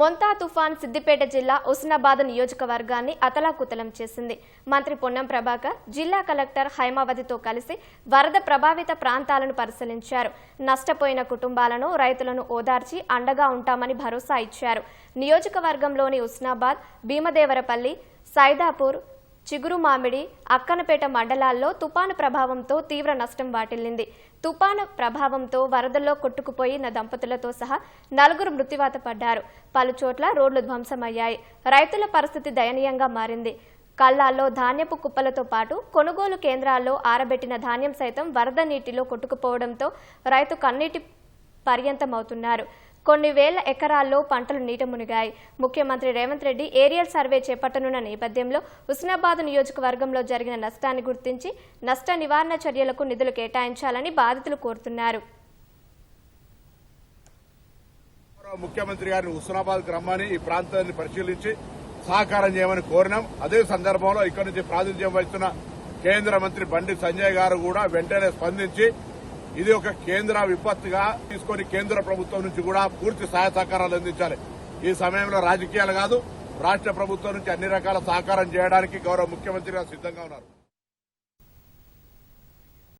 మొంతా తుఫాన్ సిద్దిపేట జిల్లా హుస్నాబాద్ నియోజకవర్గాన్ని అతలాకుతలం చేసింది. మంత్రి పొన్నం ప్రభాకర్ జిల్లా కలెక్టర్ హైమావతితో కలిసి వరద ప్రభావిత ప్రాంతాలను పరిశీలించారు. నష్టపోయిన కుటుంబాలను, రైతులను ఓదార్చి అండగా ఉంటామని భరోసా ఇచ్చారు. నియోజకవర్గంలోని హుస్నాబాద్, భీమదేవరపల్లి, సైదాపూర్, చిగురుమామిడి, అక్కనపేట మండలాల్లో తుపాను ప్రభావంతో తీవ్ర నష్టం వాటిల్లింది. తుపాను ప్రభావంతో వరదల్లో కొట్టుకుపోయిన దంపతులతో సహా 4 మృత్యువాత పడ్డారు. పలుచోట్ల రోడ్లు ధ్వంసమయ్యాయి. రైతుల పరిస్థితి దయనీయంగా మారింది. కళ్లాల్లో ధాన్యపు కుప్పలతో పాటు కొనుగోలు కేంద్రాల్లో ఆరబెట్టిన ధాన్యం సైతం వరద నీటిలో కొట్టుకుపోవడంతో రైతు కన్నీటి పర్యంతమవుతున్నారు. కొన్ని వేల ఎకరాల్లో పంటలు నీట మునిగాయి. ముఖ్యమంత్రి రేవంత్ రెడ్డి ఏరియల్ సర్వే చేపట్టనున్న నేపథ్యంలో హుస్నాబాద్ నియోజకవర్గంలో జరిగిన నష్టాన్ని గుర్తించి నష్ట నివారణ చర్యలకు నిధులు కేటాయించాలని బాధితులు కోరుతున్నారు. ముఖ్యమంత్రి గారిని హుస్నాబాద్ రమ్మని ఈ ప్రాంతాన్ని పరిశీలించి సహకారం చేయమని కోరినాం. అదే సందర్భంలో ఇక్కడి నుంచి ప్రాతినిధ్యం వహిస్తున్న కేంద్ర మంత్రి బండి సంజయ్ గారు కూడా వెంటనే స్పందించి ఇది ఒక కేంద్ర విపత్తుగా తీసుకుని కేంద్ర ప్రభుత్వం నుంచి కూడా పూర్తి సహాయ సహకారాలు అందించాలి. ఈ సమయంలో రాజకీయాలు కాదు, రాష్ట్ర ప్రభుత్వం నుంచి అన్ని రకాల సహకారం చేయడానికి గౌరవ ముఖ్యమంత్రి గారు సిద్ధంగా ఉన్నారు.